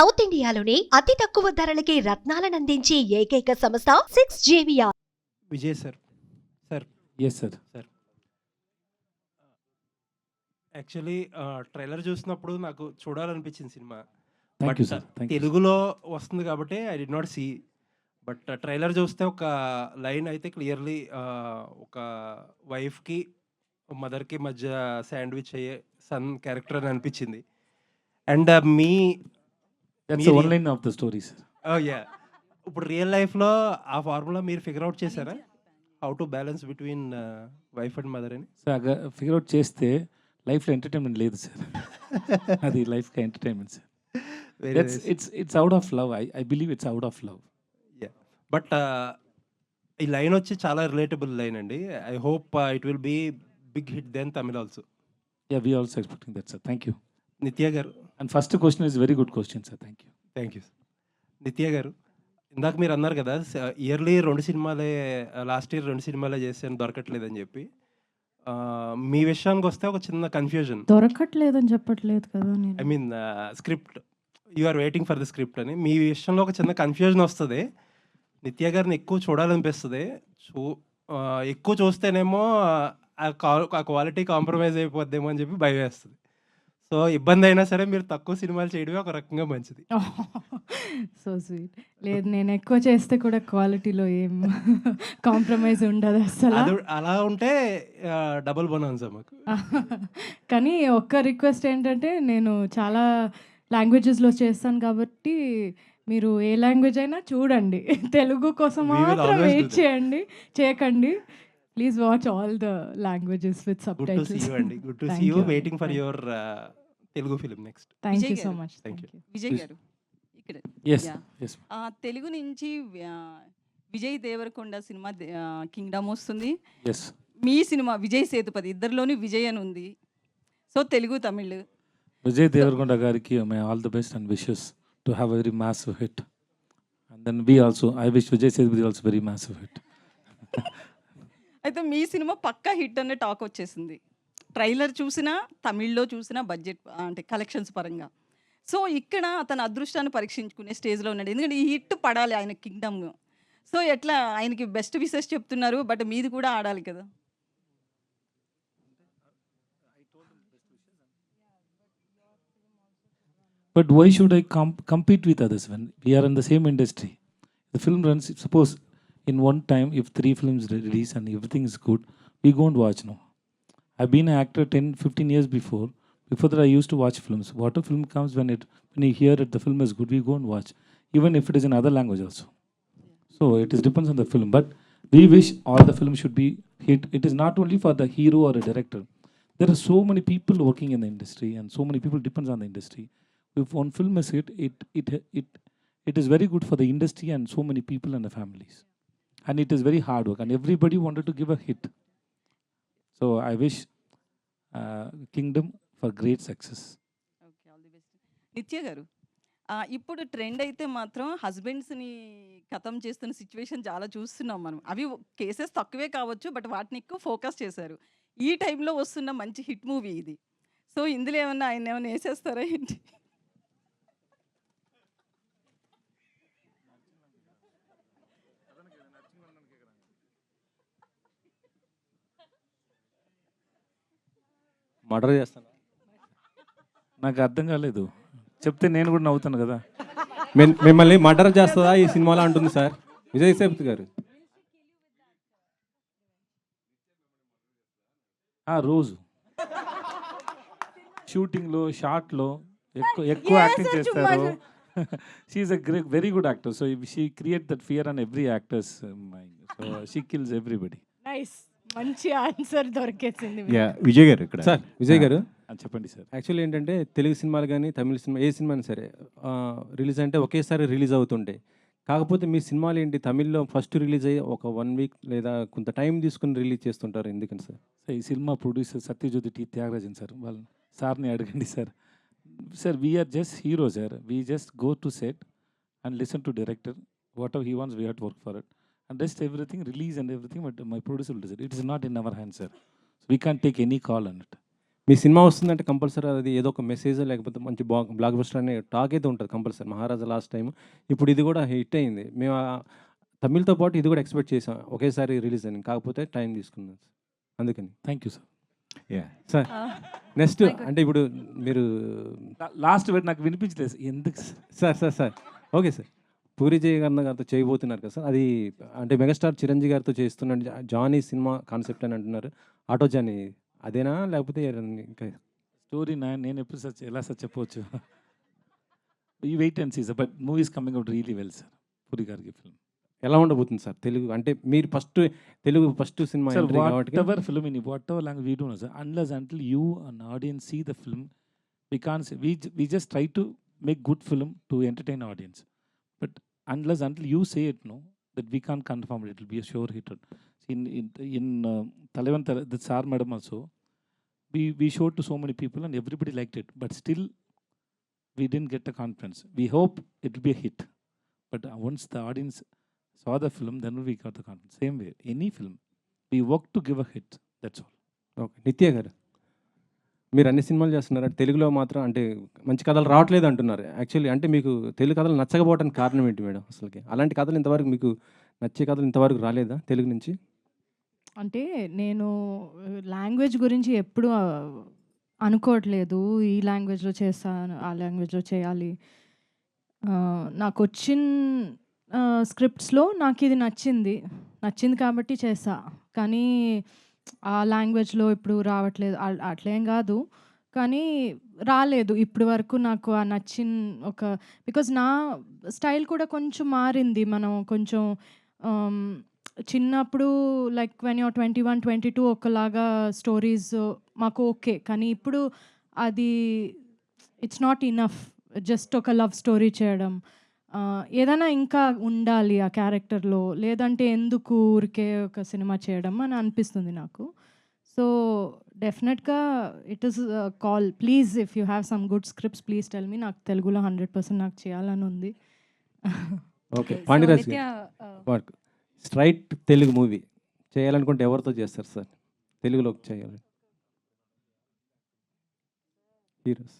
South ఇండియాలోని అతి తక్కువ ధరలకి రత్నాలనందించే ఏకైక సంస్థ 6JVR. Vijay sir sir yes sir. Sir actually trailer చూసినప్పుడు నాకు చూడాలనిపించింది సినిమా. Thank you but sir. Thank you. తెలుగులో వస్తుంది కాబట్టి I did not see. But trailer చూస్తే ఒక లైన్ అయితే క్లియర్లీ ఒక వైఫ్కి మదర్కి మధ్య శాండ్విచ్ అయ్యే సన్ క్యారెక్టర్ అని అనిపించింది. అండ్ మీ that's one line of the story sir. Yeah ఇప్పుడు రియల్ లైఫ్లో ఆ ఫార్ములా మీరు ఫిగర్ అవుట్ చేశారా? How to balance between wife and mother అని? సార్ ఫిగర్ అవుట్ చేస్తే లైఫ్లో ఎంటర్టైన్మెంట్ లేదు సార్. అది లైఫ్కి entertainment sir. It's out of love. I believe it's out of love. Yeah but ఈ లైన్ వచ్చి చాలా రిలేటబుల్ లైన్ అండి. I hope it will be big hit then Tamil also. Yeah we also expecting that sir. Thank you. నిత్య గారు, and first question is very good question sir. Thank you. Thank you. నిత్య గారు, ఇందాక మీరు అన్నారు కదా yearly 2 సినిమాలే, లాస్ట్ ఇయర్ 2 సినిమాలే చేశాను దొరకట్లేదని చెప్పి. మీ విషయానికి వస్తే ఒక చిన్న కన్ఫ్యూజన్. దొరకట్లేదని చెప్పట్లేదు కదా నేను. I mean script, you are waiting for the script అని మీ విషయంలో ఒక చిన్న కన్ఫ్యూజన్ వస్తుంది. నిత్య గారిని ఎక్కువ చూడాలనిపిస్తుంది. ఎక్కువ చూస్తేనేమో ఆ క్వాలిటీ కాంప్రమైజ్ అయిపోద్దేమో అని చెప్పి భయం వేస్తుంది. సో ఇబ్బంది అయినా సరే మీరు తక్కువ సినిమాలు చేయడమే ఒక రకంగా మంచిది. So sweet. లేదు, నేను ఎక్కువ చేస్తే కూడా క్వాలిటీలో ఏం కాంప్రమైజ్ ఉండదు అసలు. అలా ఉంటే డబుల్ బోనస్ మాకు. కానీ ఒక్క రిక్వెస్ట్ ఏంటంటే, నేను చాలా లాంగ్వేజెస్లో చేస్తాను కాబట్టి మీరు ఏ లాంగ్వేజ్ అయినా చూడండి. తెలుగు కోసం We will మాత్రం always do వెయిట్ that. చేయకండి. Please watch all the languages with sub good to see titles. You అండి. Good to see Thank you. you. Waiting for your Telugu film next. Thank you Vijay so గారు. Much. Thank you. Vijay గారు ఇక్కడ yes Yeah. Yes. Telugu నుంచి విజయ్ దేవరకొండ సినిమా కింగ్డమ్ వస్తుంది. Yes. మీ సినిమా విజయ్ సేతుపతి, ఇద్దరిలోని విజయ్ అని ఉంది. సో తెలుగు తమిళ్ విజయ్ దేవరకొండ గారికి my all the best and wishes to have very massive hit. And then we also I wish Vijay Sethupathi also very massive hit. అయితే మీ సినిమా పక్కా హిట్ అనే టాక్ వచ్చేసింది. ట్రైలర్ చూసినా, తమిళ్లో చూసినా, బడ్జెట్ అంటే కలెక్షన్స్ పరంగా. సో ఇక్కడ అతని అదృష్టాన్ని పరీక్షించుకునే స్టేజ్లో ఉన్నాడు. ఎందుకంటే ఈ హిట్ పడాలి ఆయన కింగ్డమ్. సో ఎట్లా ఆయనకి బెస్ట్ విషెస్ చెప్తున్నారు, బట్ మీది కూడా ఆడాలి కదా. But why should I compete with others when we are in the same industry? The film runs, suppose in one time, if 3 films release and everything is good, we go and watch now. I've been an actor 10, 15 years before. Before that, I used to watch films. What a film comes when you hear that the film is good, we go and watch, even if it is in other language also. So it is depends on the film. But we wish all the films should be hit. It is not only for the hero or a director. There are so many people working in the industry, and so many people depends on the industry. If one film is hit, it is very good for the industry and so many people and the families. And it is very hard work, and everybody wanted to give a hit. So I wish Kingdom for great success. Okay, all the best. నిత్య గారు, ఇప్పుడు trend అయితే మాత్రం హస్బెండ్స్ని ఖతం చేస్తున్న situation చాలా చూస్తున్నాం మనం. అవి కేసెస్ తక్కువే కావచ్చు, బట్ వాటిని ఎక్కువ ఫోకస్ చేశారు. ఈ టైంలో వస్తున్న మంచి హిట్ మూవీ ఇది. సో ఇందులో ఏమన్నా ఆయన ఏమన్నా వేసేస్తారా ఏంటి? మర్డర్ చేస్తాను. నాకు అర్థం కాలేదు, చెప్తే నేను కూడా నవ్వుతాను కదా. మిమ్మల్ని మర్డర్ చేస్తుందా ఈ సినిమాలో అంటుంది సార్ విజయ్ సేతుపతి గారు. రోజు షూటింగ్లో, షార్ట్లో ఎక్కువ యాక్టింగ్ చేస్తారు. She's a very good actor. So she create that fear on every actor's mind. So she kills everybody. Nice, మంచి ఆన్సర్ దొరికేసింది. విజయ్ గారు ఇక్కడ. సార్ విజయ్ గారు చెప్పండి సార్. యాక్చువల్లీ ఏంటంటే తెలుగు సినిమాలు కానీ తమిళ సినిమా ఏ సినిమా అయినా సరే రిలీజ్ అంటే ఒకేసారి రిలీజ్ అవుతుంటాయి. కాకపోతే మీ సినిమాలు ఏంటి తమిళ్లో ఫస్ట్ రిలీజ్ అయ్యి ఒక 1 వీక్ లేదా కొంత టైం తీసుకుని రిలీజ్ చేస్తుంటారు, ఎందుకని సార్? ఈ సినిమా producer Sathyajyothi T Thyagarajan sir, వాళ్ళ సార్ని అడగండి sir. Sir we're just hero sir. We just go to set and listen to director. What he wants we have to work for it. And rest everything, release and everything, but my producer will decide. It is not in our hands, sir. So we can't take any call on it. Me cinema వస్తుందంటే compulsory అది ఏదో ఒక message లేకపోతే మంచి block buster అనే talk అయితే ఉంటుంది compulsory. 'మహారాజా' last time. ఇప్పుడు ఇది కూడా హిట్ అయింది. మేము తమిళ్‌తో పాటు ఇది కూడా ఎక్స్‌పెక్ట్ చేసాం. ఒకేసారి రిలీజ్ అని. కాకపోతే టైం తీసుకున్నాం. అందుకని. Thank you sir. Sir next అంటే ఇప్పుడు మీరు లాస్ట్ వర్డ్ నాకు వినిపించలేదు ఎందుకు sir okay sir. Puri Jagannadh గారితో చేయబోతున్నారు కదా సార్. అది అంటే మెగాస్టార్ చిరంజీవి గారితో చేస్తున్న జానీ సినిమా కాన్సెప్ట్ అని అంటున్నారు. ఆటో జానీ అదేనా లేకపోతే ఇంకా స్టోరీ నేను ఎప్పుడు సచ్ ఎలా సచ్ చెప్పవచ్చు ఈ wait and see sir. But movies coming out really well sir. Puri గారికి ఫిల్మ్ ఎలా ఉండబోతుంది సార్ తెలుగు అంటే మీరు Telugu first cinema Sir, entry కాబట్టి whatever film in whatever language we do, no, sir, unless until you, an audience, see the film, we can't say, we just try to make good film to entertain audience. But unless until you say it, no, that we can't confirm it. It will be a sure hit. In Talavan, the Sar Madam also, we showed to so many people and everybody liked it. But still, we didn't get the confidence. We hope it will be a hit. But once the audience saw the film, then we got the confidence. Same way, any film, we work to give a hit. That's all. Okay. నిత్య గారు మీరు అన్ని సినిమాలు చేస్తున్నారు. తెలుగులో మాత్రం అంటే మంచి కథలు రావట్లేదు అంటున్నారు. యాక్చువల్లీ అంటే మీకు తెలుగు కథలు నచ్చకపోవడానికి కారణం ఏంటి మేడం అసలుకి? అలాంటి కథలు ఇంతవరకు మీకు నచ్చే కథలు ఇంతవరకు రాలేదా తెలుగు నుంచి? అంటే నేను లాంగ్వేజ్ గురించి ఎప్పుడు అనుకోవట్లేదు. ఈ లాంగ్వేజ్‌లో చేస్తాను, ఆ లాంగ్వేజ్‌లో చేయాలి. నాకొచ్చిన స్క్రిప్ట్స్‌లో నాకిది నచ్చింది. నచ్చింది కాబట్టి చేశా. కానీ ఆ లాంగ్వేజ్‌లో ఇప్పుడు రావట్లేదు. అట్లేం గాదు. కానీ రాలేదు ఇప్పటి వరకు నాకు ఆ నచ్చిన ఒక బికాజ్ నా స్టైల్ కూడా కొంచెం మారింది. మనం కొంచెం చిన్నప్పుడు లైక్ వెన్ యూర్ 21, 22 ఒకలాగా స్టోరీస్ మాకు ఓకే. కానీ ఇప్పుడు అది ఇట్స్ నాట్ ఇనఫ్. జస్ట్ ఒక లవ్ స్టోరీ చేయడం. ఏదైనా ఇంకా ఉండాలి ఆ క్యారెక్టర్‌లో. లేదంటే ఎందుకు ఊరికే ఒక సినిమా చేయడం అని అనిపిస్తుంది నాకు. సో డెఫినెట్‌గా it is call. Please if you have some good scripts please tell me. నాకు తెలుగులో 100% నాకు చేయాలని ఉంది. ఓకే. పాండిరాజ్ గారు స్ట్రైట్ తెలుగు మూవీ చేయాలనుకుంటే ఎవరితో చేస్తారు సార్? తెలుగులో చేయాలి హీరోస్.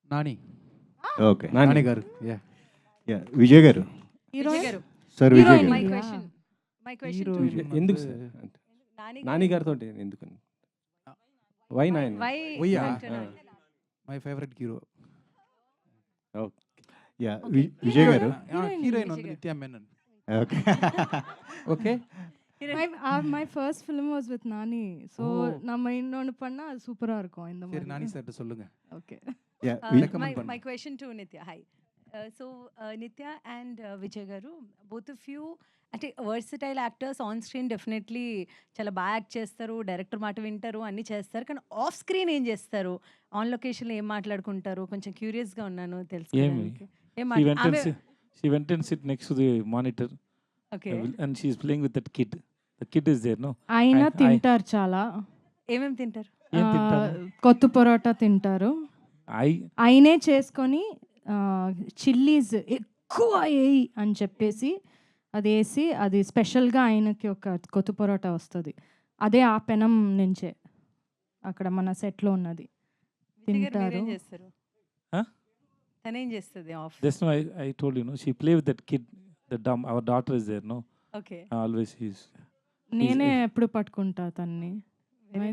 నాని ఓకే. నాని గారు విజయ్ గారు విజయ్ గారు. Sir Vijay Heroine. గారు మై క్వశ్చన్ హీరో టు ఎందుకు సార్? నాని గారితో ఎందుకని? వై నాని? వై ఉయ్యా. My favourite hero okay. Yeah Vijay గారు హీరోయిన్ విజయ్ గారు. Nithya Menen. Okay. Okay. My first film was with Nani. So Oh. நம்ம இன்னொன்னு பண்ணா அது சூப்பரா இருக்கும் இந்த சரி நானி மாதிரி. சார் சொல்லுங்க. Okay. Yeah recommend my pannu. question to Nitya. Hi. Nitya and Vijay garu, both of you అంటే versatile actors. On screen definitely చాలా బాగా యాక్ట్ చేస్తారు, డైరెక్టర్ మాట వింటారు, అన్నీ చేస్తారు. కానీ ఆఫ్ స్క్రీన్ ఏం చేస్తారు? ఆన్ లొకేషన్లో ఏం మాట్లాడుకుంటారు? కొంచెం క్యూరియస్గా ఉన్నాను తెలుసుకోవడానికి. ఏం She went and sit next to the monitor. Okay. And she's playing with that kid. The kid is there, no? ఆయన I- తింటారు చాలా. ఏమేమి తింటారు? ఏం తింటారు? కొత్త పరోటా తింటారు. ఆయనే చేసుకొని చిల్లీస్ ఎక్కువ వేయి అని చెప్పేసి అది వేసి అది స్పెషల్గా ఆయనకి ఒక కొత్త పరోటా వస్తుంది. అదే ఆ పెనం నుంచే అక్కడ మన సెట్లో ఉన్నది విజయ్ గారు తింటారు. మీరేం చేస్తారు? Huh? తనేం చేస్తుంది of? Just now I told you, no? She play with that kid. Our daughter is there, no? Okay. Always she's నేనే ఎప్పుడు పట్టుకుంటా తన్ని.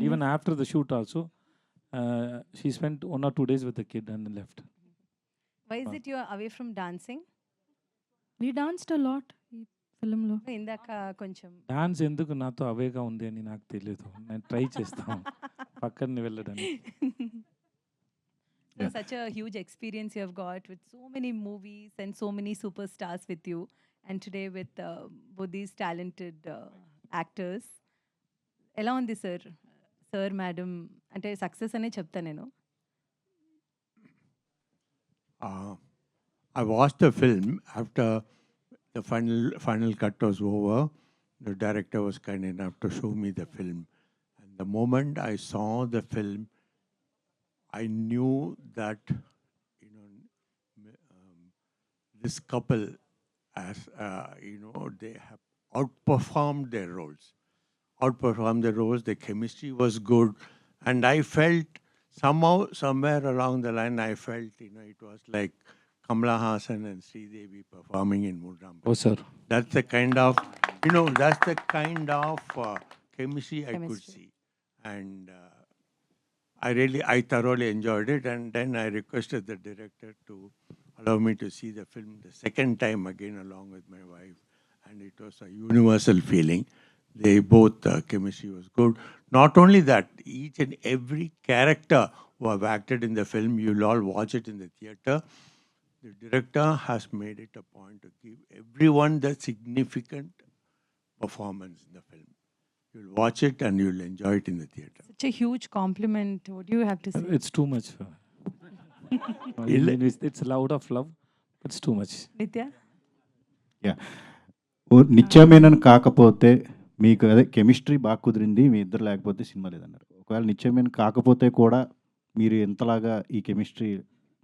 even after the shoot also. She spent 1 or 2 days with the kid and then left. Why is it you are away from dancing? We danced a lot ఈ ఫిల్మ్లో. ఇందాక కొంచెం dance ఎందుకు నాతో అవేగా ఉంది అని నాకు తెలియదు. నేను ట్రై చేస్తాను పక్కన వెళ్ళడానికి. So such a huge experience you have got with so many movies and so many superstars with you, and today with both these talented actors. ఎలా ఉంది సార్? సార్ మేడం అంటే సక్సెస్ అనే చెప్తా నేను. I watched the film after the final cut was over. The director was kind enough to show me the film, and the moment I saw the film, I knew that this couple, as they have outperformed their roles. The chemistry was good, And I felt somehow, somewhere along the line, I felt, it was like Kamala Hassan and Sridevi performing in Mudram. Oh, sir. That's the kind of, that's the kind of chemistry I could see. And I thoroughly enjoyed it. And then I requested the director to allow me to see the film the second time again along with my wife. And it was a universal feeling. They both, chemistry was good. Not only that, each and every character who have acted in the film, you'll all watch it in the theater. The director has made it a point to give everyone the significant performance in the film. You'll watch it and you'll enjoy it in the theater. Such a huge compliment. What do you have to say? It's too much. It's loud of love, but it's too much. Nitya? Yeah నిత్యమేనని కాకపోతే మీకు అదే chemistry బాగా కుదిరింది, మీ ఇద్దరు లేకపోతే cinema లేదన్నారు. ఒకవేళ నిత్యమేనని కాకపోతే కూడా మీరు ఎంతలాగా ఈ కెమిస్ట్రీ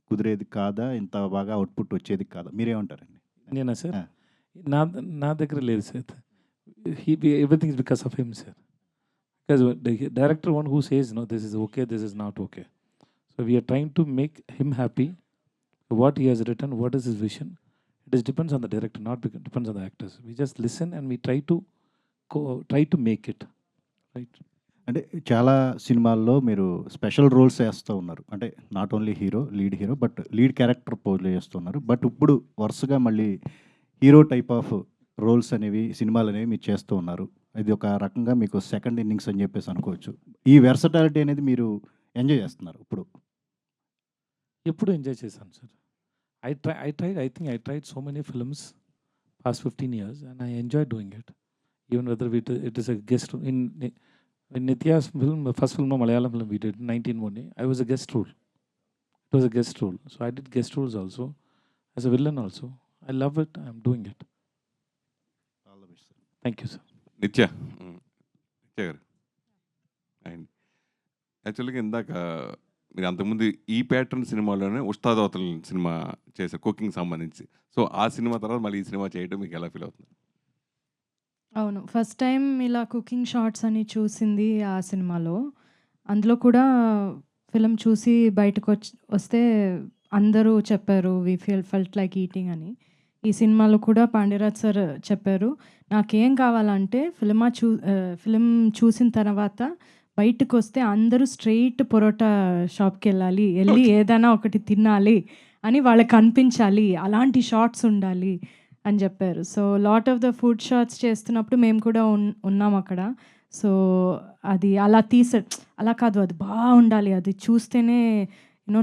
కుదిరేది కాదా, ఇంత బాగా అవుట్పుట్ వచ్చేది కాదా, మీరేమంటారండి? నేనా సార్? ఆ. నా దగ్గర లేదు sir. Everything is because of him, sir. Because the director one who says, no, this is okay, this is not okay. So we are trying to make him happy. What he has written, what is his vision? It depends on the director, not depends on the actors. We just listen and we try to make it. Right? అంటే చాలా సినిమాల్లో మీరు special roles వేస్తూ ఉన్నారు. అంటే not only lead hero but lead character play చేస్తున్నారు. But ఇప్పుడు వరుసగా మళ్ళీ హీరో టైప్ ఆఫ్ రోల్స్ అనేవి సినిమాలు అనేవి మీరు చేస్తూ ఉన్నారు. ఇది ఒక రకంగా మీకు సెకండ్ ఇన్నింగ్స్ అని చెప్పేసి అనుకోవచ్చు. ఈ వెర్సటాలిటీ అనేది మీరు ఎంజాయ్ చేస్తున్నారు ఇప్పుడు? ఎప్పుడు ఎంజాయ్ చేశాను sir. I think I tried so many films past 15 years and I enjoy doing it. Even whether it is a guest in Nitya's film, first film, Malayalam film we did, 19 I was a guest role. It was a guest role. So I did guest roles also, as a villain also. I love it, I'm doing it. All the best, sir. Thank you, sir. నిత్య గారు and యాక్చువల్గా ఇందాక మీరు అంతకుముందు ఈ pattern సినిమాలోనే ఉస్తాద్ అవతల cinema చేశారు కుకింగ్ సంబంధించి. సో ఆ సినిమా తర్వాత మళ్ళీ ఈ సినిమా చేయడం మీకు ఎలా ఫీల్ అవుతుంది? అవును. ఫస్ట్ టైం ఇలా కుకింగ్ షార్ట్స్ అని చూసింది ఆ సినిమాలో. అందులో కూడా ఫిల్మ్ చూసి బయటకు వస్తే అందరూ చెప్పారు వి ఫెల్ట్ లైక్ ఈటింగ్ అని. ఈ సినిమాలో కూడా పాండ్యరాజ్ సార్ చెప్పారు, నాకేం కావాలంటే ఫిలిం చూసిన తర్వాత బయటకు వస్తే అందరూ స్ట్రెయిట్ పొరోటా షాప్కి వెళ్ళి ఏదైనా ఒకటి తినాలి అని వాళ్ళకి అనిపించాలి, అలాంటి షార్ట్స్ ఉండాలి అని చెప్పారు. So lot of the food shots చేస్తున్నప్పుడు మేము కూడా ఉన్నాం అక్కడ. సో అది అలా అలా కాదు, అది బాగుండాలి, అది చూస్తేనే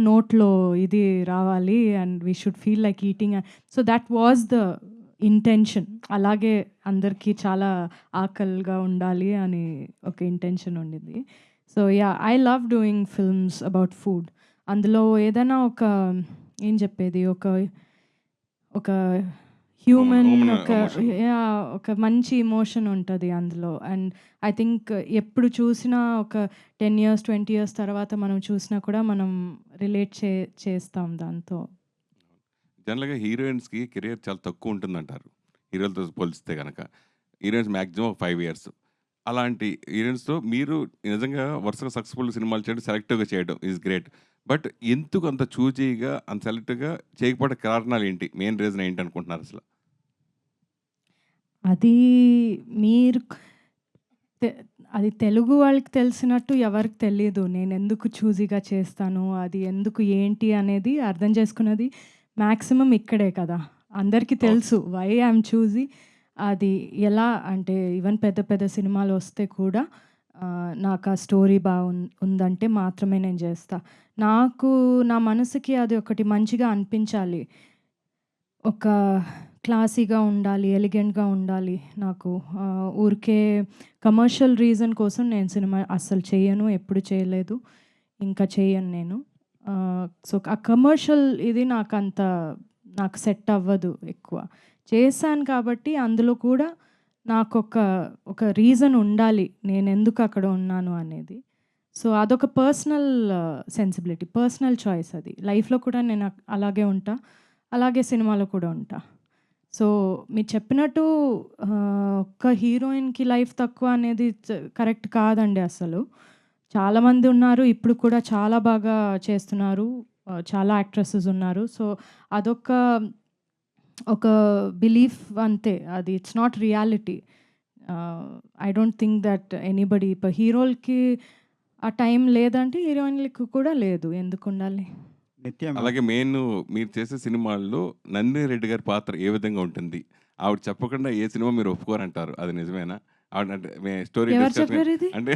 నోట్లో ఇది రావాలి and we should feel like eating. So that was the intention. అలాగే అందరికీ చాలా ఆకలిగా ఉండాలి అని ఒక ఇంటెన్షన్ ఉండింది. So yeah, I love doing films about food. అందులో ఏదైనా ఏం చెప్పేది, ఒక హ్యూమన్ ఒక మంచి ఇమోషన్ ఉంటుంది అందులో. అండ్ ఐ థింక్ ఎప్పుడు చూసినా ఒక 10 years 20 years తర్వాత మనం చూసినా కూడా మనం రిలేట్ చేస్తాం దాంతో. జనరల్గా హీరోయిన్స్కి కెరియర్ చాలా తక్కువ ఉంటుందంటారు హీరోలతో పోల్చితే కనుక. Heroines maximum 5 years. అలాంటి హీరోయిన్స్తో మీరు నిజంగా వరుసగా సక్సెస్ఫుల్ సినిమాలు చేయడం, సెలెక్టివ్గా చేయడం ఈజ్ గ్రేట్. బట్ ఎందుకు అంత చూజీగా అంత సెలెక్టివ్గా చేయకపోవడం కారణాలు ఏంటి? మెయిన్ రీజన్ ఏంటి అనుకుంటున్నారు అసలు? అది తెలుగు వాళ్ళకి తెలిసినట్టు ఎవరికి తెలియదు నేను ఎందుకు చూజీగా చేస్తాను, అది ఎందుకు ఏంటి అనేది అర్థం చేసుకున్నది మ్యాక్సిమం ఇక్కడే కదా. అందరికీ తెలుసు వై ఐఎమ్ చూజీ. అది ఎలా అంటే ఈవెన్ పెద్ద పెద్ద సినిమాలు వస్తే కూడా నాకు ఆ స్టోరీ ఉందంటే మాత్రమే నేను చేస్తా. నా మనసుకి అది ఒకటి మంచిగా అనిపించాలి, ఒక క్లాసీగా ఉండాలి, ఎలిగెంట్గా ఉండాలి. నాకు ఊరికే కమర్షియల్ రీజన్ కోసం నేను సినిమా అస్సలు చేయను, ఎప్పుడు చేయలేదు, ఇంకా చేయను నేను. సో ఆ కమర్షియల్ ఇది నాకు సెట్ అవ్వదు ఎక్కువ. చేశాను కాబట్టి అందులో కూడా నాకు ఒక రీజన్ ఉండాలి నేను ఎందుకు అక్కడ ఉన్నాను అనేది. సో అదొక పర్సనల్ సెన్సిబిలిటీ, పర్సనల్ చాయిస్. అది లైఫ్లో కూడా నేను అలాగే ఉంటా, అలాగే సినిమాలో కూడా ఉంటా. సో మీరు చెప్పినట్టు ఒక్క హీరోయిన్కి లైఫ్ తక్కువ అనేది కరెక్ట్ కాదండి. అసలు చాలామంది ఉన్నారు. ఇప్పుడు కూడా చాలా బాగా చేస్తున్నారు. చాలా యాక్ట్రెసెస్ ఉన్నారు. సో ఒక బిలీఫ్ అంతే. అది it's not reality. I don't think that anybody ఇప్పుడు హీరోలకి ఆ టైం లేదంటే హీరోయిన్‌లకి కూడా లేదు. ఎందుకుండాలి? నిత్య అలాగే మెయిన్ మీరు చేసే సినిమాల్లో నందిని రెడ్డి గారి పాత్ర ఏ విధంగా ఉంటుంది? ఆవిడ చెప్పకుండా ఏ సినిమా మీరు ఒప్పుకోరంటారు. అది నిజమేనా? ఆవిడ అంటే స్టోరీ ఎవరు డిస్కషన్ చెప్పారు ఇది? అంటే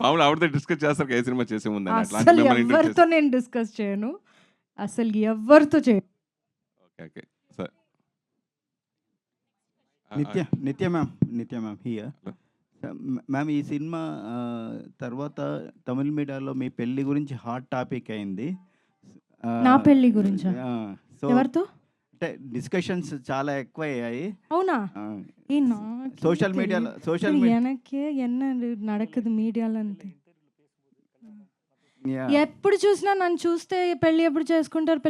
మామూలుగా ఆవిడతో డిస్కస్ చేస్తారు కదా, ఏ సినిమా చేసే ముందని. అట్లాంటి అస్సలు మిమ్మల్ని ఇంట్రడ్యూస్ ఎవ్వరితో నేను డిస్కస్ చేయను. అసలు ఎవ్వరితో చేయను. ఓకే. ఓకే. సరే. నిత్య మ్యామ్ హియర్. మ్యామ్, ఈ సినిమా తర్వాత తమిళ మీడియాలో మీ పెళ్లి గురించి హాట్ టాపిక్ అయింది. నా పెళ్లి గురించా? సో ఎవరితో? అంటే డిస్కషన్స్ చాలా ఎక్కువ అయ్యాయి. అవునా? ఈ సోషల్ మీడియాలో எனக்கே என்ன நடக்குது మీడియాలో అంతే. ఎప్పుడు చూసినా నన్ను చూస్తే పెళ్లి ఎప్పుడు చేసుకుంటారు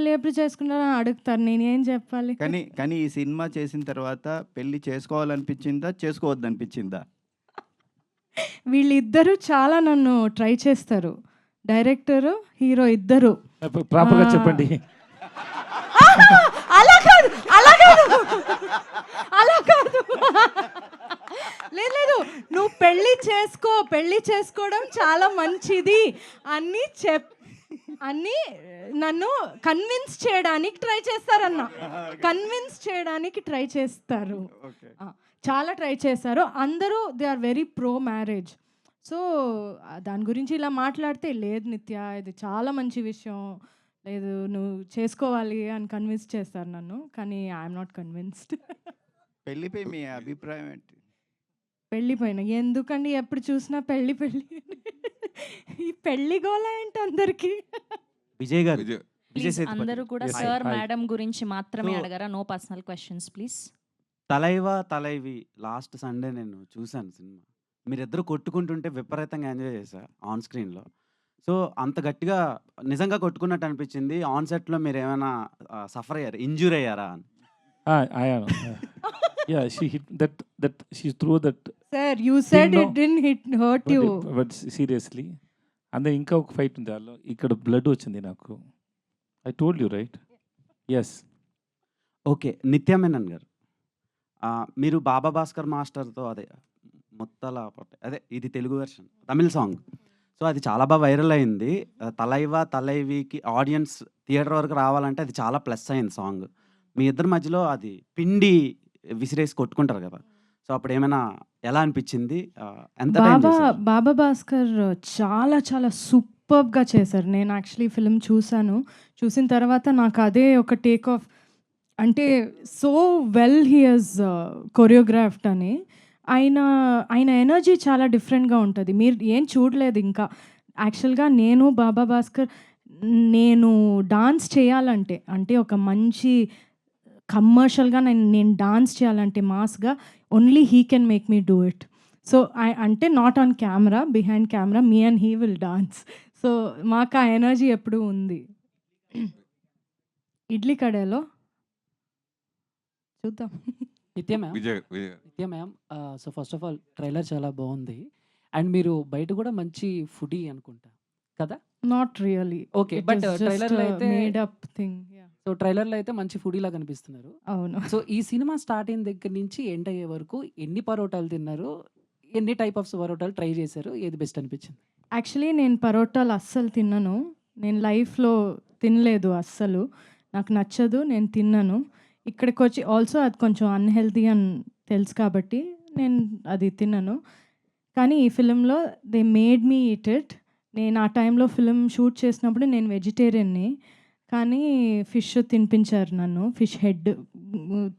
అని అడుగుతారు. నేనేం చెప్పాలి? కానీ ఈ సినిమా చేసిన తర్వాత పెళ్లి చేసుకోవాలనిపించిందా, చేసుకోవద్దనిపించిందా? వీళ్ళిద్దరూ చాలా నన్ను ట్రై చేస్తారు. డైరెక్టరు, హీరో ఇద్దరు. ప్రాపర్గా చెప్పండి. అలా కాదు. లేదు, నువ్వు పెళ్లి చేసుకోవడం చాలా మంచిది అని నన్ను కన్విన్స్ చేయడానికి ట్రై చేస్తారు. చాలా ట్రై చేశారు. అందరూ they are very pro marriage. So దాని గురించి ఇలా మాట్లాడితే, లేదు నిత్య ఇది చాలా మంచి విషయం, లేదు నువ్వు చేసుకోవాలి అని కన్విన్స్ చేస్తారు నన్ను. కానీ ఐఎమ్ నాట్ కన్విన్స్డ్. పెళ్లిపై మీ అభిప్రాయం ఏంటి? పెళ్ళిపోయిన ఎందుకండి ఎప్పుడు చూసినా పెళ్ళి ఈ పెళ్లి గోల ఏంటి అందరికి? విజయ్ గారు, విజయ్ Please, అందరూ కూడా సార్ మేడం గురించి మాత్రమే అడగరా, no personal questions please. Thalaivi last Sunday నేను చూశాను సినిమా. మీరిద్దరు కొట్టుకుంటుంటే విపరీతంగా ఎంజాయ్ చేశా ఆన్ స్క్రీన్లో. సో అంత గట్టిగా నిజంగా కొట్టుకున్నట్టు అనిపించింది. ఆన్ సెట్లో మీరు ఏమైనా సఫర్ అయ్యారు, ఇంజూర్ అయ్యారా అని? Yeah, she hit that she threw that. Sir, you said it didn't hurt you. But seriously, and then ఇంకా ఒక ఫైట్ ఉంది దానిలో. ఇక్కడ బ్లడ్ వచ్చింది నాకు. I told you right? Yes. Okay. నిత్య మేనన్ గారు, మీరు బాబా భాస్కర్ మాస్టర్తో ముత్తల అదే ఇది తెలుగు వెర్షన్ తమిళ సాంగ్. సో అది చాలా బాగా వైరల్ అయింది. తలైవికి ఆడియన్స్ థియేటర్ వరకు రావాలంటే అది చాలా ప్లస్ అయింది సాంగ్. మీ ఇద్దరి మధ్యలో అది పిండి విసిరేసి కొట్టుకుంటారు కదా, సో అప్పుడు ఏమైనా ఎలా అనిపించింది? ఎంత టైం చేశారు? బాబా భాస్కర్ చాలా చాలా సూపర్గా చేశారు. నేను యాక్చువల్లీ ఫిల్మ్ చూసిన తర్వాత నాకు అదే ఒక టేక్ ఆఫ్, అంటే so well he has choreographed అని. ఆయన ఎనర్జీ చాలా డిఫరెంట్గా ఉంటుంది. మీరు ఏం చూడలేదు ఇంకా. యాక్చువల్గా నేను బాబా భాస్కర్ డాన్స్ చేయాలంటే, అంటే ఒక మంచి కమర్షియల్గా నేను డాన్స్ చేయాలంటే మాస్గా, only he can make me do it. So అంటే not on camera, behind camera me and he will dance. So మాకు ఆ ఎనర్జీ ఎప్పుడూ ఉంది. ఇడ్లీ కడాలో చూద్దాం. Nithya ma'am, so first of all trailer చాలా బాగుంది. అండ్ మీరు బయట కూడా మంచి ఫుడీ అనుకుంటా కదా? Not really. ఓకే, బట్ ట్రైలర్లో అయితే మేడ్ అప్ థింగ్. సో ట్రైలర్లో అయితే మంచి ఫుడీలా కనిపిస్తున్నారు. అవును. సో ఈ సినిమా స్టార్ట్ అయిన దగ్గర నుంచి ఎండ్ అయ్యే వరకు ఎన్ని పరోటాలు తిన్నారు, ఎన్ని టైప్ ఆఫ్ పరోటాలు ట్రై చేశారు, ఏది బెస్ట్ అనిపించింది? యాక్చువల్లీ నేను పరోటాలు అస్సలు తిన్నాను. నేను లైఫ్లో తినలేదు అస్సలు. నాకు నచ్చదు, నేను తిన్నాను. ఇక్కడికి వచ్చి ఆల్సో అది కొంచెం అన్హెల్తీ అని తెలుసు కాబట్టి నేను అది తిన్నాను. కానీ ఈ ఫిలింలో they made me eat it. నేను ఆ టైంలో ఫిలిం షూట్ చేసినప్పుడు నేను వెజిటేరియన్ని, కానీ ఫిష్ తినిపించారు నన్ను. ఫిష్ హెడ్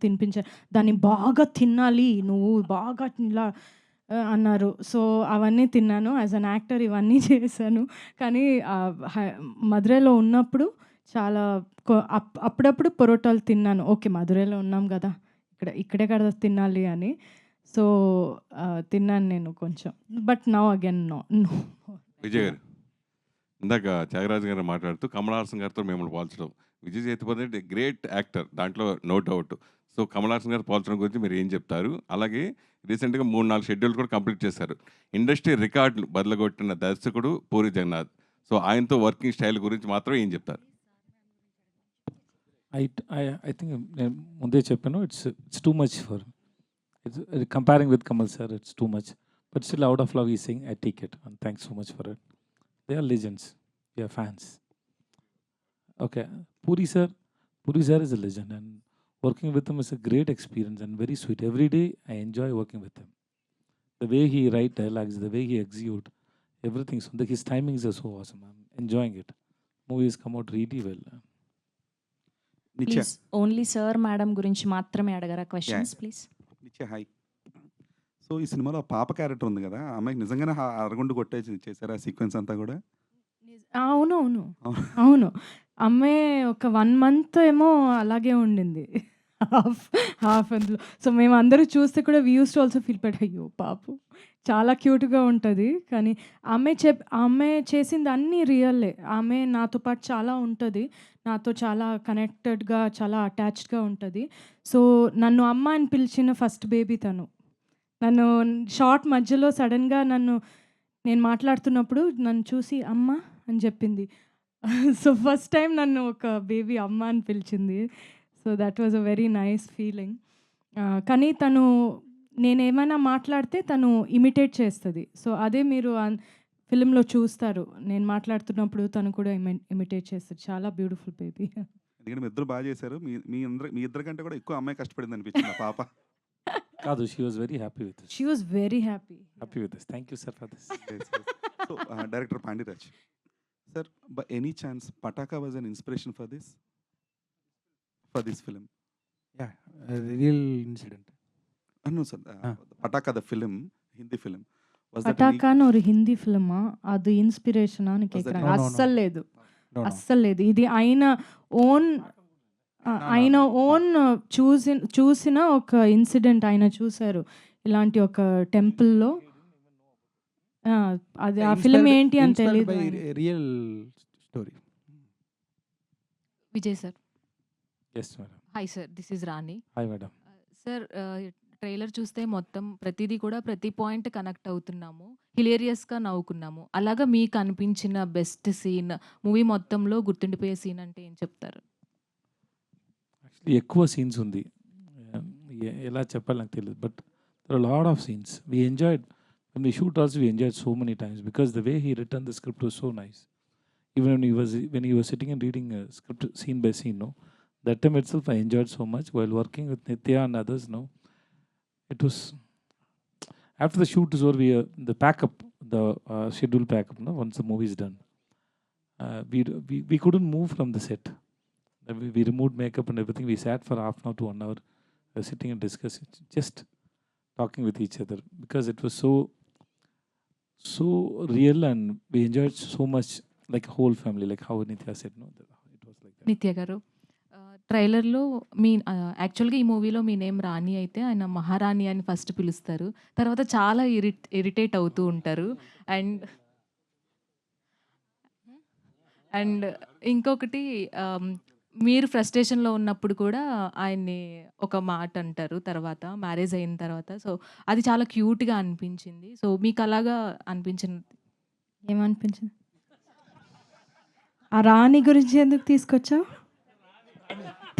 తినిపించారు. దాన్ని బాగా తినాలి నువ్వు, బాగా ఇలా అన్నారు. సో అవన్నీ తిన్నాను. యాజ్ అన్ యాక్టర్ ఇవన్నీ చేశాను. కానీ మధురైలో ఉన్నప్పుడు చాలా అప్పుడప్పుడు పరోటాలు తిన్నాను. ఓకే, మధురైలో ఉన్నాం కదా, ఇక్కడే కదా తినాలి అని. సో తిన్నాను నేను కొంచెం. But now again no. Vijay garu, ఇందాక త్యాగరాజు గారు మాట్లాడుతూ కమల్ హాసన్ గారితో మిమ్మల్ని పోల్చడం. విజయ్ సేతుపతి గ్రేట్ యాక్టర్, దాంట్లో no doubt. So Kamal Haasan garu పోల్చడం గురించి మీరు ఏం చెప్తారు? అలాగే రీసెంట్గా 3-4 షెడ్యూల్ కూడా కంప్లీట్ చేశారు. ఇండస్ట్రీ రికార్డులు బదలగొట్టిన దర్శకుడు పూరి జగన్నాథ్. సో ఆయనతో వర్కింగ్ స్టైల్ గురించి మాత్రం ఏం చెప్తారు? ఐ థింక్ నేను ముందే చెప్పాను, it's too much for it's comparing with Kamal sir, it's too much. But still out of love ఈ thing I take it and thanks so much for it. They are legends, we are fans. Okay, Puri sir is a legend, and working with him is a great experience and very sweet. Every day I enjoy working with him. The way he write dialogues, the way he execute, everything. So his timings are so awesome. I'm enjoying it. Movies come out really well. నిత్య please only sir madam గురించి మాత్రమే అడగరా questions please. నిత్య hi. So ఈ సినిమాలో పాప character ఉంది కదా, ఆ అమ్మాయికి నిజంగానే అరగుండు కొట్టేసి చేశారు ఆ సీక్వెన్స్ అంతా కూడా? అవును. అమ్మాయి ఒక 1 month ఏమో అలాగే ఉండింది. హాఫ్ అందులో. సో మేము అందరూ చూస్తే కూడా we used to also feel but అయ్యో పాపం చాలా క్యూట్‌గా ఉంటది. కానీ అమ్మాయి చేసింది అన్నీ రియల్లే. ఆమె నాతో పాటు చాలా ఉంటది. నాతో చాలా కనెక్టెడ్‌గా, చాలా అటాచ్డ్‌గా ఉంటది. సో నన్ను అమ్మ అని పిలిచిన ఫస్ట్ బేబీ తను. నన్ను షార్ట్ మధ్యలో సడెన్‌గా నేను మాట్లాడుతున్నప్పుడు నన్ను చూసి అమ్మ అని చెప్పింది. సో ఫస్ట్ టైం నన్ను ఒక బేబీ అమ్మ అని పిలిచింది. So that was a very nice feeling. కానీ తను నేనేమైనా మాట్లాడితే తను ఇమిటేట్ చేస్తది. సో అదే మీరు ఫిల్మ్‌లో చూస్తారు. నేను మాట్లాడుతున్నప్పుడు తను కూడా ఇమిటేట్ చేస్తది. చాలా బ్యూటిఫుల్ బేబీ. ఎందుకంటే మీ ఇద్దరు బాగా చేశారు. మీ ఇద్దరి కంటే కూడా ఎక్కువ అమ్మాయి కష్టపడింది అనిపించింది ఆ పాప. కాదు, she was very happy with us. She was very happy. Happy with us. Thank you sir for this. So director Pandiraj sir, by any chance Pataakha was an inspiration for this film? Yeah, real incident. No sir, Pataakha the film, Hindi film. పటాకాను ఒక హిందీ ఫిల్మా? అది ఇన్స్పిరేషనా అని కేకుறாங்க. అస్సలు లేదు, అస్సలు లేదు. ఇది ఆయన ఓన్ చూసిన ఒక ఇన్సిడెంట్ ఆయన చూశారు. ఇలాంటి ఒక టెంపుల్‌లో. అది ఆ ఫిల్మ్ ఏంటి అని తెలియదు. Real story. Vijay sir. Yes madam. Hi sir, this is Rani. Hi madam. Sir trailer చూస్తే మొత్తం ప్రతిదీ కూడా ప్రతి పాయింట్ కనెక్ట్ అవుతున్నాము, హిలేరియస్గా నవ్వుకున్నాము. అలాగా మీకు అనిపించిన బెస్ట్ సీన్, మూవీ మొత్తంలో గుర్తుండిపోయే సీన్ అంటే ఏం చెప్తారు? యాక్చువల్లీ ఎక్కువ సీన్స్ ఉంది, ఎలా చెప్పాలి నాకు తెలియదు. But there are lot of scenes we enjoyed. When we shoot also we enjoyed so many times because the way he written the script was so nice. Even when he was sitting and reading a script scene by scene, no, that time itself I enjoyed so much while working with Nitya and others. No, it was after the shoot is over, the backup, the schedule backup. No, once the movie is done, we couldn't move from the set. We removed makeup and everything. We sat for half an hour to 1 hour, sitting and discussing, just talking with each other because it was so real and we enjoyed so much like a whole family, like how Nitya said. No, it was like that. నిత్య గారు, ట్రైలర్లో మీ యాక్చువల్గా ఈ మూవీలో మీ name రాణి అయితే ఆయన మహారాణి అని ఫస్ట్ పిలుస్తారు, తర్వాత చాలా ఇరిటేట్ అవుతూ ఉంటారు. అండ్ ఇంకొకటి మీరు ఫ్రస్ట్రేషన్లో ఉన్నప్పుడు కూడా ఆయన్ని ఒక మాట అంటారు తర్వాత మ్యారేజ్ అయిన తర్వాత. సో అది చాలా క్యూట్గా అనిపించింది. సో మీకు అలాగా అనిపించింది? ఏమనిపించింది? ఆ రాణి గురించి ఎందుకు తీసుకొచ్చావు?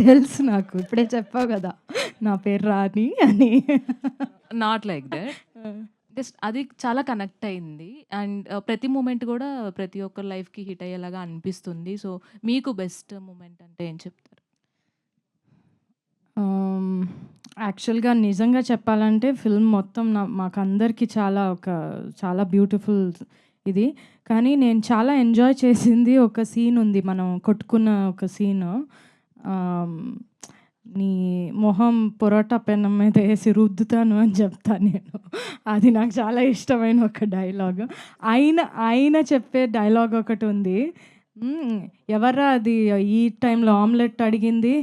తెలుసు నాకు, ఇప్పుడే చెప్పావు కదా నా పేరు రాణి అని. నాట్ లైక్ దట్, జస్ట్ అది చాలా కనెక్ట్ అయింది. అండ్ ప్రతి మూమెంట్ కూడా ప్రతి ఒక్కరి లైఫ్కి హిట్ అయ్యేలాగా అనిపిస్తుంది. సో మీకు బెస్ట్ మూమెంట్ అంటే ఏం చెప్తారు? యాక్చువల్గా నిజంగా చెప్పాలంటే ఫిల్మ్ మొత్తం మాకు అందరికీ చాలా బ్యూటిఫుల్ ఇది. కానీ నేను చాలా ఎంజాయ్ చేసింది ఒక సీన్ ఉంది, మనం కొట్టుకున్న ఒక సీన్. నీ మొహం పొరోటా పెనం మీద వేసి రుద్దుతాను అని చెప్తాను నేను. అది నాకు చాలా ఇష్టమైన ఒక డైలాగ్. ఆయన చెప్పే డైలాగ్ ఒకటి ఉంది, ఎవర్రా అది ఈ టైంలో ఆమ్లెట్ అడిగింది,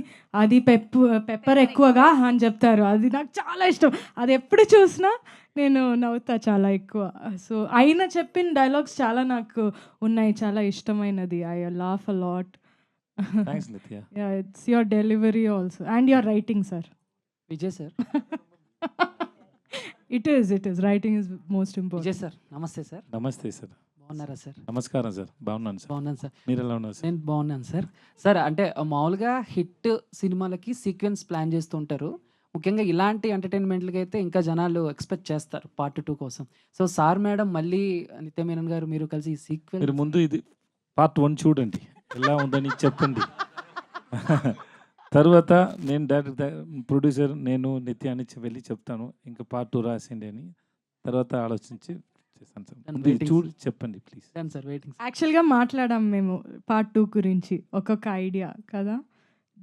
అది పెప్పర్ ఎక్కువగా అని చెప్తారు. అది నాకు చాలా ఇష్టం, అది ఎప్పుడు చూసినా నేను నవ్వుతా చాలా ఎక్కువ. సో ఆయన చెప్పిన డైలాగ్స్ చాలా నాకు ఉన్నాయి, చాలా ఇష్టమైనది. I laugh a lot. Thanks Nitya. Yeah, it's your delivery also and your writing, sir. Vijay sir. It is writing is most Vijay important. Sir నమస్తే సార్. నమస్తే సార్. బాగున్నారా సార్? నమస్కారం సార్. బాగున్నాను సార్. బాగున్నాను సార్. మీరు ఎలా ఉన్నారు సార్? నేను బాగున్నాను సార్. సార్ అంటే మామూలుగా హిట్ సినిమాలకి సీక్వెన్స్ ప్లాన్ చేస్తుంటారు. ముఖ్యంగా ఇలాంటి ఎంటర్టైన్మెంట్లకి అయితే ఇంకా జనాలు ఎక్స్పెక్ట్ చేస్తారు పార్ట్ 2 కోసం. సో సార్ మేడం మళ్ళీ నిత్య మేనన్ గారు మీరు కలిసి ఈ మీరు సీక్వెన్స్ ముందు ఇది పార్ట్ 1 చూడండి, ఎలా ఉందని చెప్పండి. తర్వాత నేను డైరెక్టర్ ప్రొడ్యూసర్ నేను నిత్య అని వెళ్ళి చెప్తాను, ఇంకా పార్ట్ 2 రాసిండి అని. తర్వాత ఆలోచించి చేస్తాను సార్. ముందు ఇది చూడు చెప్పండి ప్లీజ్. Done sir, waiting. యాక్చువల్గా మాట్లాడాం మేము పార్ట్ 2 గురించి, ఒక్కొక్క ఐడియా కదా,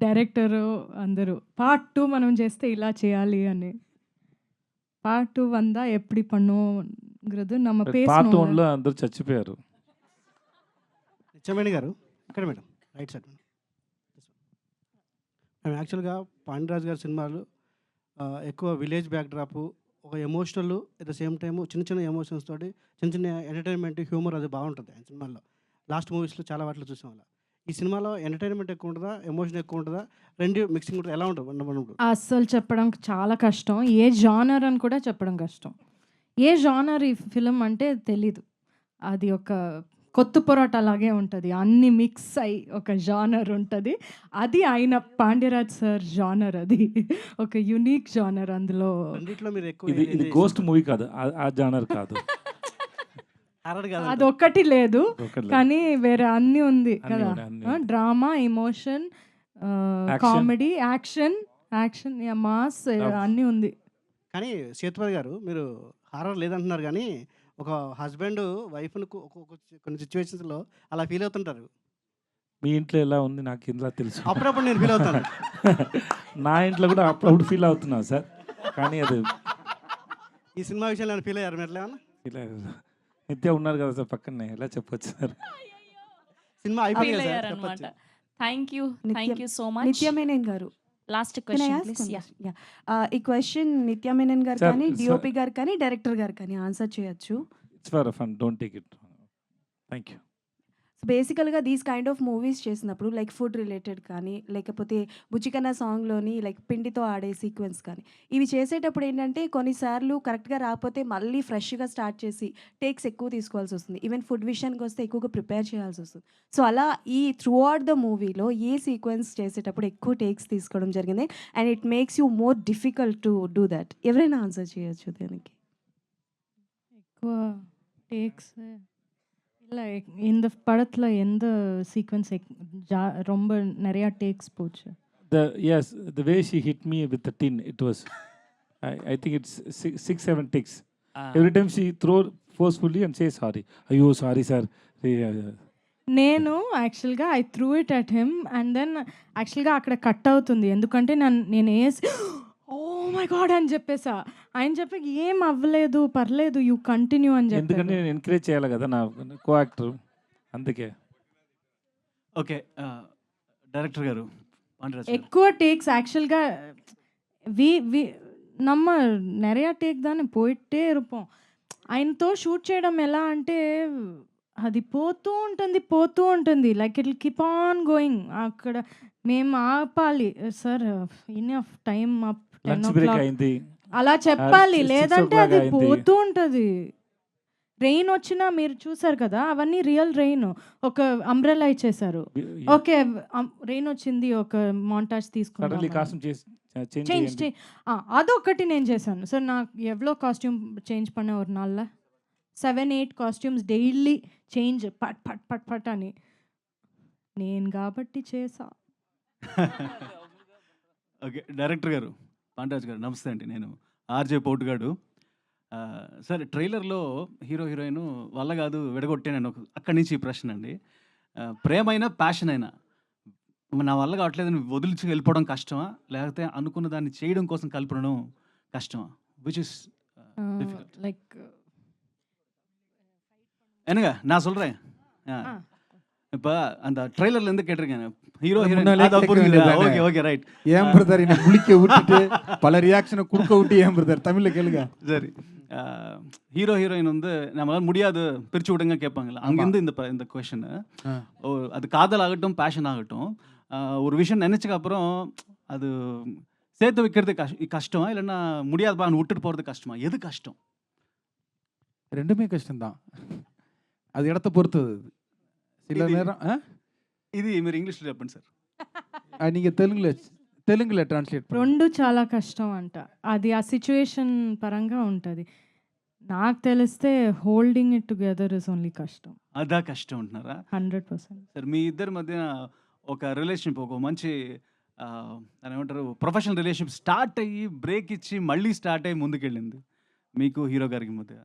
డైరెక్టరు అందరూ పార్ట్ 2 మనం చేస్తే ఇలా చేయాలి అని. పార్ట్ 2 వందా ఎప్పుడు பண்ணுங்கிறது நம்ம పార్ట్ பேசணும். 1లో అందరూ చచ్చిపోయారు. నిత్యమేణి గారు ఇక్కడ మేడం రైట్ సైడ్ మేము యాక్చువల్గా పాండిరాజ్ గారి సినిమాలు ఎక్కువ విలేజ్ బ్యాక్డ్రాప్, ఒక emotional at the same time చిన్న చిన్న ఎమోషన్స్ తోటి చిన్న చిన్న ఎంటర్టైన్మెంట్ హ్యూమర్ అది బాగుంటుంది ఆయన సినిమాల్లో. లాస్ట్ మూవీస్లో చాలా వాటిలో చూసాం అలా. ఈ సినిమాలో ఎంటర్టైన్మెంట్ ఎక్కువ ఉంటుందా, ఎమోషన్ ఎక్కువ ఉంటుందా, రెండు మిక్సింగ్ ఉంటుంది, ఎలా ఉంటుంది? అస్సలు చెప్పడం చాలా కష్టం. ఏ జానర్ అని కూడా చెప్పడం కష్టం. ఏ జానర్ ఈ ఫిలిం అంటే తెలీదు. అది ఒక కొత్త పొరాట అలాగే ఉంటుంది, అన్ని మిక్స్ అయి ఒక జానర్ ఉంటుంది. అది ఆయన పాండ్యరాజ్ సార్ జానర్, అది ఒక యునిక్ జానర్. అందులో రెండిట్లో మీరు ఎక్కువ ఇది గోస్ట్ మూవీ కాదు, ఆ జానర్ కాదు. అది ఒక్కటి లేదు కానీ వేరే అన్నీ ఉంది అన్నీ కదా. ఉన్నాయి, అన్నీ ఉన్నాయి. Drama, emotion, comedy, action, mass అన్నీ ఉంది. కానీ సేతుపతి గారు మీరు హారర్ లేదంటున్నారు, కానీ ఒక హస్బెండ్ వైఫ్ని కొన్ని సిచ్యువేషన్స్లో అలా ఫీల్ అవుతుంటారు. మీ ఇంట్లో ఎలా ఉంది నాకు ఇంట్లో తెలుసు. అప్పుడప్పుడు నేను ఫీల్ అవుతాను. నా ఇంట్లో కూడా అప్పుడప్పుడు ఫీల్ అవుతున్నాను సార్, కానీ అది ఈ సినిమా విషయంలో నేను ఫీల్ అయ్యారు మీరు ఎట్లా ఏమన్నా? ఇలా నిత్య ఉన్నారు కదా సార్ పక్కనే, ఎలా చెప్పొచ్చు సార్. సినిమా అయిపోయింది సార్, అనమాట. చెప్పొచ్చు. Thank you so much. నిత్య మేనన్ గారు, last Can I question ask please. one question? Yeah. ఈ క్వశ్చన్ నిత్య మేనన్ గారు Sir, కానీ sir. డిఓపి గారు కానీ డైరెక్టర్ గారు కానీ ఆన్సర్ చేయొచ్చు. It's for fun, don't take it. Thank you. So బేసికల్గా దీస్ కైండ్ ఆఫ్ మూవీస్ చేసినప్పుడు లైక్ ఫుడ్ రిలేటెడ్ కానీ లేకపోతే బుచ్చికన్న సాంగ్లోని లైక్ పిండితో ఆడే సీక్వెన్స్ కానీ ఇవి చేసేటప్పుడు ఏంటంటే కొన్నిసార్లు కరెక్ట్గా రాకపోతే మళ్ళీ ఫ్రెష్గా స్టార్ట్ చేసి టేక్స్ ఎక్కువ తీసుకోవాల్సి వస్తుంది. ఈవెన్ ఫుడ్ విషయానికి వస్తే ఎక్కువగా ప్రిపేర్ చేయాల్సి వస్తుంది. సో అలా ఈ త్రూ అవుట్ ద మూవీలో ఏ సీక్వెన్స్ చేసేటప్పుడు ఎక్కువ టేక్స్ తీసుకోవడం జరిగింది and it makes you more difficult to do that? ఎవరైనా ఆన్సర్ చేయొచ్చు దానికి. ఎక్కువ టేక్స్ இல்லை இந்த படத்தில் எந்த சீக்வன்ஸ் ரொம்ப நிறையா டேக்ஸ் போச்சு? The way she hit me with the tin, it was I think it's 6-7 takes. Every time she throw forcefully and say sorry. Ayyo sorry sir. నేను యాక్చువల్గా I threw it at him and then యాక్చువల్గా అక్కడ cut అవుతుంది, ఎందుకంటే నేను వేసి oh my God అని చెప్పేసా. ఆయన చెప్పి ఏం అవ్వలేదు పర్లేదు యూ కంటిన్యూ అని చెప్పి. ఎందుకంటే నేను ఎంకరేజ్ చేయాలి కదా నా కో యాక్టర్, అందుకే. ఓకే డైరెక్టర్ గారు ఎక్కువ టేక్స్ ஆக்சுவல்గా வி நம்ம நிறையா டேக் தானே போயிட்டே இருப்போம். ఆయనతో షూట్ చేయడం ఎలా అంటే అది పోతూ ఉంటుంది like it keep on going. అక్కడ మేము ఆపాలి sir, enough time up 10 o'clock అలా చెప్పాలి, లేదంటే అది పోతూ ఉంటుంది. రెయిన్ వచ్చినా మీరు చూసారు కదా, అవన్నీ రియల్ రెయిన్. ఒక అంబ్రెల్లా ఇచ్చేసారు, ఓకే రెయిన్ వచ్చింది, ఒక మాంటాజ్ తీసుకున్నాను, చేంజ్ అదొకటి నేను చేశాను సార్. నాకు ఎవ్వరో కాస్ట్యూమ్ చేంజ్ பண்ண ஒரு நாள்ல 7-8 కాస్ట్యూమ్స్ డైలీ చేంజ్ పట్ పట్ పట్ పట్ అని నేను కాబట్టి చేసా. ఓకే డైరెక్టర్ గారు పాండ్రాజ్ గారు నమస్తే అండి, నేను ఆర్జే పోటుగాడు. సార్ ట్రైలర్లో హీరో హీరోయిన్ వల్ల కాదు విడగొట్టాను అక్కడి నుంచి ఈ ప్రశ్న అండి. ప్రేమైనా ప్యాషన్ అయినా నా వల్ల కావట్లేదని వదిలిచి వెళ్ళిపోవడం కష్టమా, లేకపోతే అనుకున్న దాన్ని చేయడం కోసం కలపడం కష్టమా? విచ్ ఇస్ லைக் என்னங்க நான் சொல்கிறேன். இப்போ அந்த ட்ரெய்லர்ல இருந்து கேட்டிருக்கேன் ஹீரோ ஓகே ஓகே ரைட். ஏன் பிரதர் என்ன குளிக்க விட்டுட்டு பல ரியாக்ஷனை கொடுக்க விட்டு ஏன் பிரதர் தமிழில் கேளுங்க. சரி, ஹீரோ ஹீரோயின் வந்து நம்மளால முடியாது பிரித்து விடுங்க கேட்பாங்களா, அங்கேருந்து இந்த கொஷனு. அது காதல் ஆகட்டும் பேஷன் ஆகட்டும், ஒரு விஷயம் நினச்சக்கு அப்புறம் அது சேர்த்து வைக்கிறது கஷ்டமா இல்லைன்னா முடியாதுப்பான்னு விட்டுட்டு போகிறது கஷ்டமா? எது கஷ்டம்? ரெண்டுமே கஷ்டம்தான். அது இடத்த பொறுத்தது. சில ఇది- நேரம் ఇది మీరు ఇంగ్లీష్లో చెప్పండి సార్. நீங்கள் తెలుగులో ట్రాన్స్లేట్ రెండు చాలా కష్టం అంట. అది ఆ సిచ్యుయేషన్ పరంగా ఉంటుంది. నాకు తెలిస్తే holding it together is only కష్టం. అదా కష్టం అంటున్నారా? 100%. సార్ మీ ఇద్దరి మధ్యన ఒక రిలేషన్షిప్, ఒక మంచి దాని ఏమంటారు, ప్రొఫెషనల్ రిలేషన్షిప్ స్టార్ట్ అయ్యి బ్రేక్ ఇచ్చి మళ్ళీ స్టార్ట్ అయ్యి ముందుకెళ్ళింది మీకు హీరో గారికి మధ్య.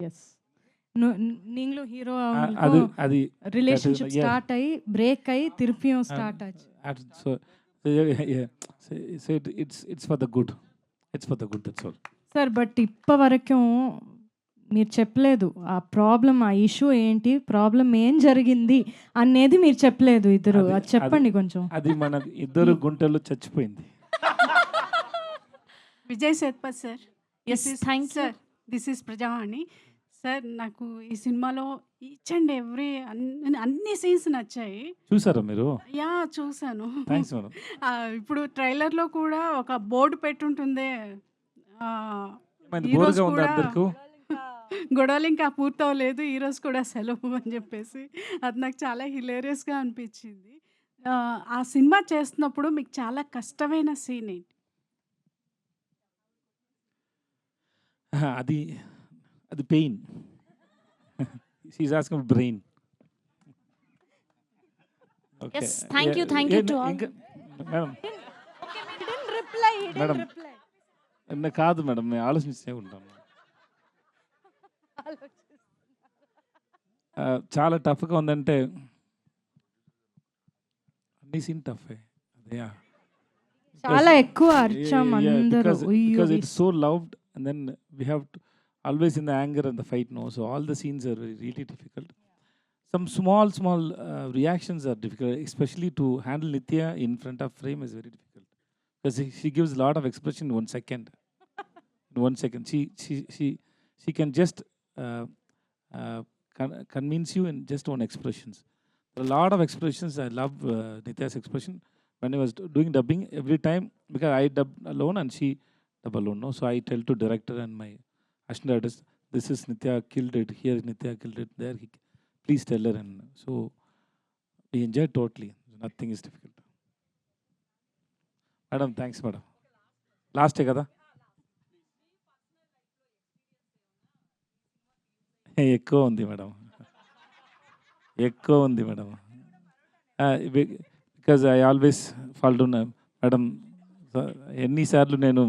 ఎస్, நீங்களும் ஹீரோ அது அது ரிலேஷன்ஷிப் yeah. ஸ்டார்ட் ஆகி பிரேக் ஆகி திருப்பியும் ஸ்டார்ட் ஆச்சு. So yeah, so it's for the good. It's for the good, that's all. Sir but ఇప్పటి వరకు మీరు చెప్పలేదు ఆ ప్రాబ్లం, ఆ ఇష్యూ ఏంటి, ప్రాబ్లం ఏం జరిగింది అనేది మీరు చెప్పలేదు ఇద్దరు. అది చెప్పండి కొంచెం. అది మన ఇద్దరు గుంటల్లో చచ్చిపోయింది. Vijay Sethupathi sir. Yes, thank you. Sir, this is Prajavani sir. నాకు ఈ సినిమాలో ఈచ్ అండ్ ఎవ్రీ అన్ని సీన్స్ నచ్చాయి. చూసారా మీరు? యా, చూశాను. Thanks madam. ఇప్పుడు ట్రైలర్లో కూడా ఒక బోర్డు పెట్టుంటుంది, బోర్డుగా ఉంది అందరికీ. గొడవలు ఇంకా పూర్తవలేదు, ఈరోజు కూడా సెలవు అని చెప్పేసి. అది నాకు చాలా హిలేరియస్గా అనిపించింది. ఆ సినిమా చేస్తున్నప్పుడు మీకు చాలా కష్టమైన సీన్ ఏంటి? అది అది pain. She's asking brain. Yes, thank you to all. Madam కాదు మేడం, నేను ఆలోచిస్తూ ఉంటాను. చాలా టఫ్గా ఉందంటే అన్ని సీన్ టఫే. అదే చాలా ఎక్కువ అర్చం అందరూ. because it's so loved and then we have to always in the anger and the fight, no, so all the scenes are really difficult. Some small reactions are difficult, especially to handle Nithya in front of frame is very difficult because she gives a lot of expression in 1 second. In 1 second she can just convince you in just one expressions. There are a lot of expressions. I love Nithya's expression when I was doing dubbing every time, because I dub alone and she dub alone, no, so I tell to director and my assistant artist, this is Nithya killed it here, Nithya killed it there, please tell her, and so we enjoy totally. Nothing is difficult. Madam, thanks madam. Last day kada ఎక్కువ ఉంది madam, ఎక్కువ ఉంది madam. Because I always fall down madam. ఎన్నిసార్లు నేను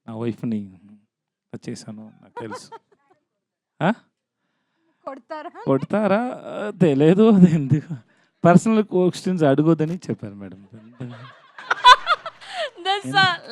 నా వైఫ్ని touch చేశాను నాకు తెలుసు. కొడతారా తెలియదు, అది ఎందుకు పర్సనల్ క్వశ్చన్స్ అడగొద్దని చెప్పారు మేడం.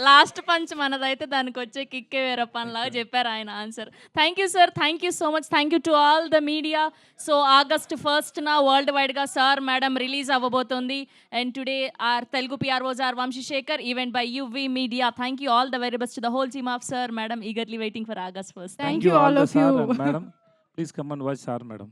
లాస్ట్ పంచ్ మనదైతే దానికి వచ్చే కిక్కే వేరే పనిలాగా చెప్పారు ఆయన answer. Thank you sir, thank you so much. Thank you to all the media. So August 1st world వైడ్గా sir madam release అవ్వబోతోంది. And today are Telugu PROs are Vamsi Sekhar, event by UV media. Thank you all the very best to the whole team of sir madam, eagerly waiting for August 1st. Thank you all of you. Madam, please come and watch sir madam.